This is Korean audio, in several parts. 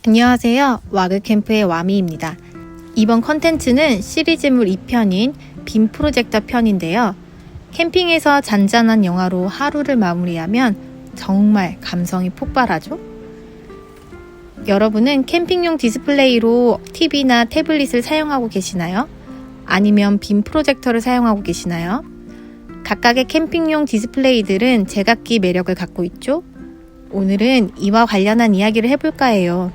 안녕하세요. 와그캠프의 와미입니다. 이번 컨텐츠는 시리즈물 2편인 빔 프로젝터 편인데요. 캠핑에서 잔잔한 영화로 하루를 마무리하면 정말 감성이 폭발하죠? 여러분은 캠핑용 디스플레이로 TV나 태블릿을 사용하고 계시나요? 아니면 빔 프로젝터를 사용하고 계시나요? 각각의 캠핑용 디스플레이들은 제각기 매력을 갖고 있죠? 오늘은 이와 관련한 이야기를 해볼까 해요.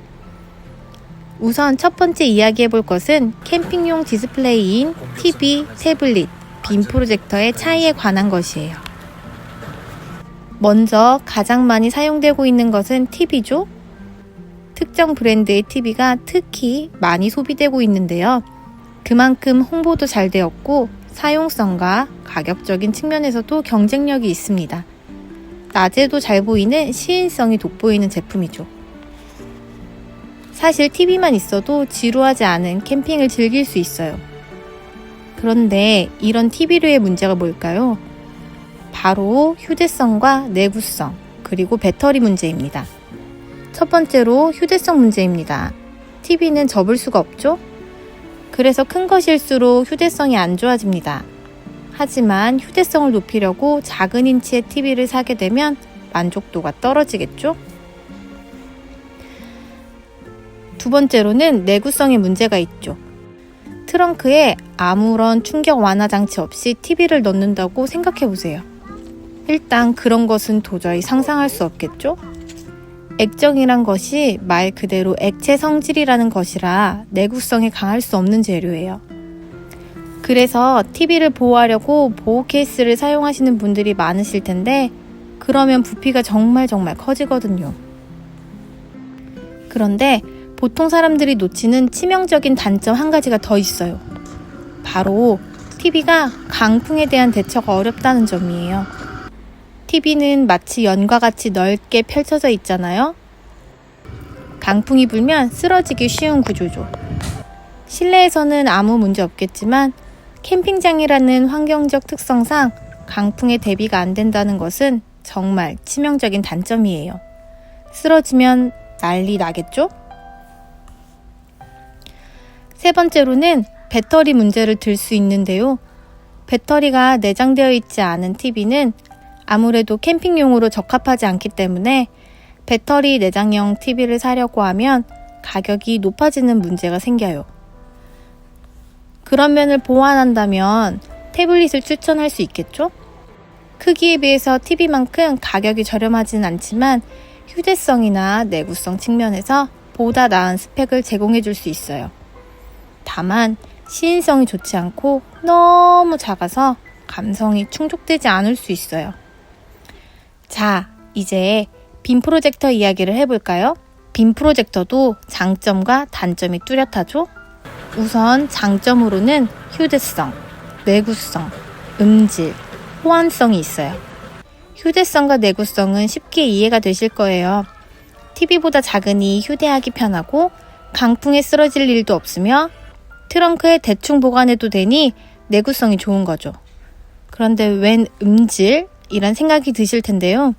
우선 첫 번째 이야기해볼 것은 캠핑용 디스플레이인 TV, 태블릿, 빔 프로젝터의 차이에 관한 것이에요. 먼저 가장 많이 사용되고 있는 것은 TV죠. 특정 브랜드의 TV가 특히 많이 소비되고 있는데요. 그만큼 홍보도 잘 되었고 사용성과 가격적인 측면에서도 경쟁력이 있습니다. 낮에도 잘 보이는 시인성이 돋보이는 제품이죠. 사실 TV만 있어도 지루하지 않은 캠핑을 즐길 수 있어요. 그런데 이런 TV류의 문제가 뭘까요? 바로 휴대성과 내구성, 그리고 배터리 문제입니다. 첫 번째로 휴대성 문제입니다. TV는 접을 수가 없죠? 그래서 큰 것일수록 휴대성이 안 좋아집니다. 하지만 휴대성을 높이려고 작은 인치의 TV를 사게 되면 만족도가 떨어지겠죠? 두 번째로는 내구성에 문제가 있죠. 트렁크에 아무런 충격 완화 장치 없이 TV를 넣는다고 생각해보세요. 일단 그런 것은 도저히 상상할 수 없겠죠? 액정이란 것이 말 그대로 액체 성질이라는 것이라 내구성이 강할 수 없는 재료예요. 그래서 TV를 보호하려고 보호 케이스를 사용하시는 분들이 많으실 텐데 그러면 부피가 정말 커지거든요. 그런데 보통 사람들이 놓치는 치명적인 단점 한 가지가 더 있어요. 바로 TV가 강풍에 대한 대처가 어렵다는 점이에요. TV는 마치 연과 같이 넓게 펼쳐져 있잖아요. 강풍이 불면 쓰러지기 쉬운 구조죠. 실내에서는 아무 문제 없겠지만 캠핑장이라는 환경적 특성상 강풍에 대비가 안 된다는 것은 정말 치명적인 단점이에요. 쓰러지면 난리 나겠죠? 세 번째로는 배터리 문제를 들 수 있는데요. 배터리가 내장되어 있지 않은 TV는 아무래도 캠핑용으로 적합하지 않기 때문에 배터리 내장형 TV를 사려고 하면 가격이 높아지는 문제가 생겨요. 그런 면을 보완한다면 태블릿을 추천할 수 있겠죠? 크기에 비해서 TV만큼 가격이 저렴하진 않지만 휴대성이나 내구성 측면에서 보다 나은 스펙을 제공해 줄 수 있어요. 다만 시인성이 좋지 않고 너무 작아서 감성이 충족되지 않을 수 있어요. 자, 이제 빔 프로젝터 이야기를 해볼까요? 빔 프로젝터도 장점과 단점이 뚜렷하죠? 우선 장점으로는 휴대성, 내구성, 음질, 호환성이 있어요. 휴대성과 내구성은 쉽게 이해가 되실 거예요. TV보다 작으니 휴대하기 편하고 강풍에 쓰러질 일도 없으며 트렁크에 대충 보관해도 되니 내구성이 좋은 거죠. 그런데 웬 음질이란 생각이 드실 텐데요.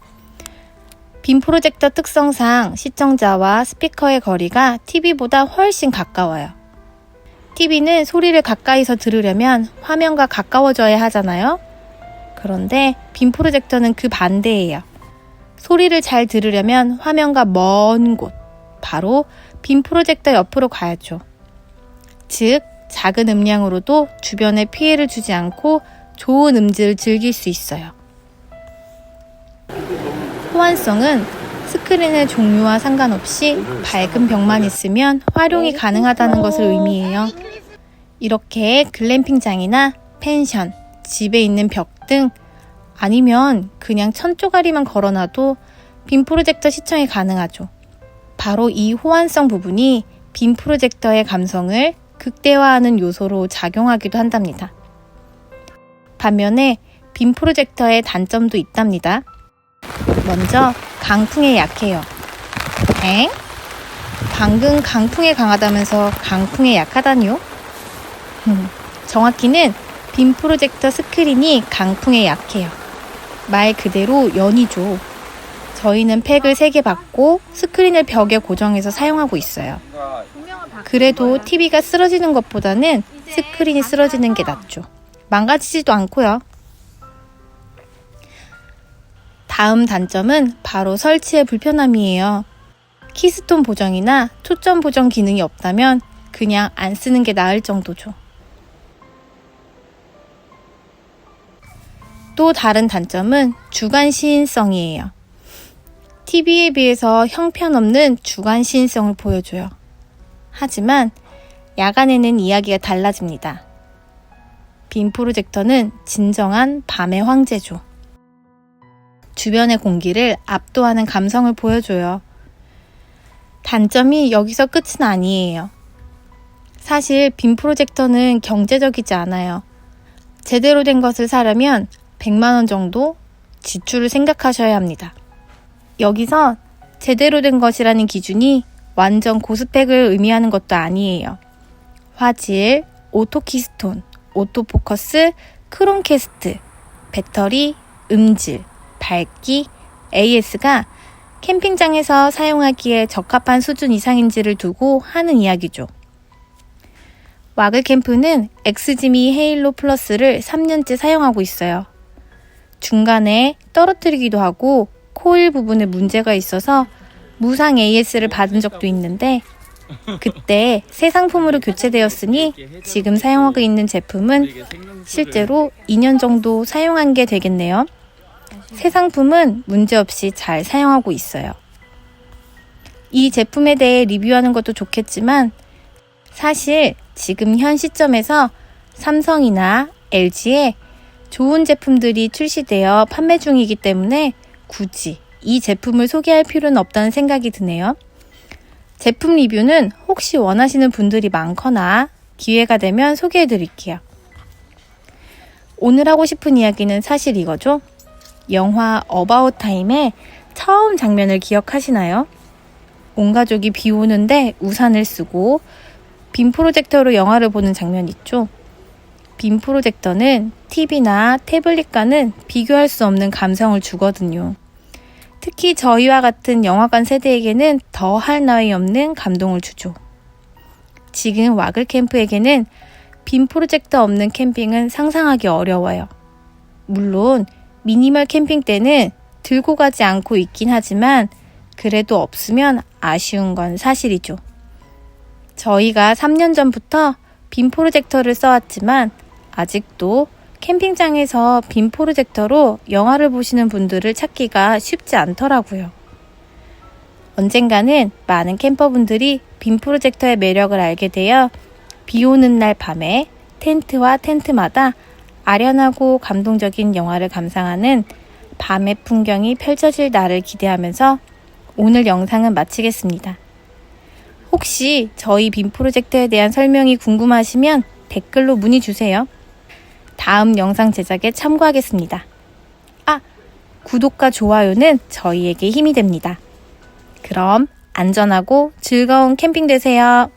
빔 프로젝터 특성상 시청자와 스피커의 거리가 TV보다 훨씬 가까워요. TV는 소리를 가까이서 들으려면 화면과 가까워져야 하잖아요. 그런데 빔 프로젝터는 그 반대예요. 소리를 잘 들으려면 화면과 먼 곳, 바로 빔 프로젝터 옆으로 가야죠. 즉, 작은 음량으로도 주변에 피해를 주지 않고 좋은 음질을 즐길 수 있어요. 호환성은 스크린의 종류와 상관없이 밝은 벽만 있으면 활용이 가능하다는 것을 의미해요. 이렇게 글램핑장이나 펜션, 집에 있는 벽 등 아니면 그냥 천조가리만 걸어놔도 빔 프로젝터 시청이 가능하죠. 바로 이 호환성 부분이 빔 프로젝터의 감성을 극대화하는 요소로 작용하기도 한답니다. 반면에 빔 프로젝터의 단점도 있답니다. 먼저 강풍에 약해요. 엥? 방금 강풍에 강하다면서 강풍에 약하다니요? 정확히는 빔 프로젝터 스크린이 강풍에 약해요. 말 그대로 연이죠. 저희는 팩을 3개 받고 스크린을 벽에 고정해서 사용하고 있어요. 그래도 TV가 쓰러지는 것보다는 스크린이 쓰러지는 게 낫죠. 망가지지도 않고요. 다음 단점은 바로 설치의 불편함이에요. 키스톤 보정이나 초점 보정 기능이 없다면 그냥 안 쓰는 게 나을 정도죠. 또 다른 단점은 주간 시인성이에요. TV에 비해서 형편없는 주간 시인성을 보여줘요. 하지만 야간에는 이야기가 달라집니다. 빔 프로젝터는 진정한 밤의 황제죠. 주변의 공기를 압도하는 감성을 보여줘요. 단점이 여기서 끝은 아니에요. 사실 빔 프로젝터는 경제적이지 않아요. 제대로 된 것을 사려면 100만 원 정도 지출을 생각하셔야 합니다. 여기서 제대로 된 것이라는 기준이 완전 고스펙을 의미하는 것도 아니에요. 화질, 오토키스톤, 오토포커스, 크롬캐스트, 배터리, 음질, 밝기, AS가 캠핑장에서 사용하기에 적합한 수준 이상인지를 두고 하는 이야기죠. 와글 캠프는 엑스지미 헤일로 플러스를 3년째 사용하고 있어요. 중간에 떨어뜨리기도 하고 코일 부분에 문제가 있어서 무상 AS를 받은 적도 있는데 그때 새 상품으로 교체되었으니 지금 사용하고 있는 제품은 실제로 2년 정도 사용한 게 되겠네요. 새 상품은 문제없이 잘 사용하고 있어요. 이 제품에 대해 리뷰하는 것도 좋겠지만 사실 지금 현 시점에서 삼성이나 LG에 좋은 제품들이 출시되어 판매 중이기 때문에 굳이 이 제품을 소개할 필요는 없다는 생각이 드네요. 제품 리뷰는 혹시 원하시는 분들이 많거나 기회가 되면 소개해 드릴게요. 오늘 하고 싶은 이야기는 사실 이거죠. 영화 어바웃 타임의 처음 장면을 기억하시나요? 온 가족이 비 오는데 우산을 쓰고 빔 프로젝터로 영화를 보는 장면 있죠? 빔 프로젝터는 TV나 태블릿과는 비교할 수 없는 감성을 주거든요. 특히 저희와 같은 영화관 세대에게는 더 할 나위 없는 감동을 주죠. 지금 와글 캠프에게는 빔 프로젝터 없는 캠핑은 상상하기 어려워요. 물론 미니멀 캠핑 때는 들고 가지 않고 있긴 하지만 그래도 없으면 아쉬운 건 사실이죠. 저희가 3년 전부터 빔 프로젝터를 써왔지만 아직도 캠핑장에서 빔 프로젝터로 영화를 보시는 분들을 찾기가 쉽지 않더라고요. 언젠가는 많은 캠퍼분들이 빔 프로젝터의 매력을 알게 되어 비 오는 날 밤에 텐트와 텐트마다 아련하고 감동적인 영화를 감상하는 밤의 풍경이 펼쳐질 날을 기대하면서 오늘 영상은 마치겠습니다. 혹시 저희 빔 프로젝터에 대한 설명이 궁금하시면 댓글로 문의 주세요. 다음 영상 제작에 참고하겠습니다. 구독과 좋아요는 저희에게 힘이 됩니다. 그럼 안전하고 즐거운 캠핑 되세요.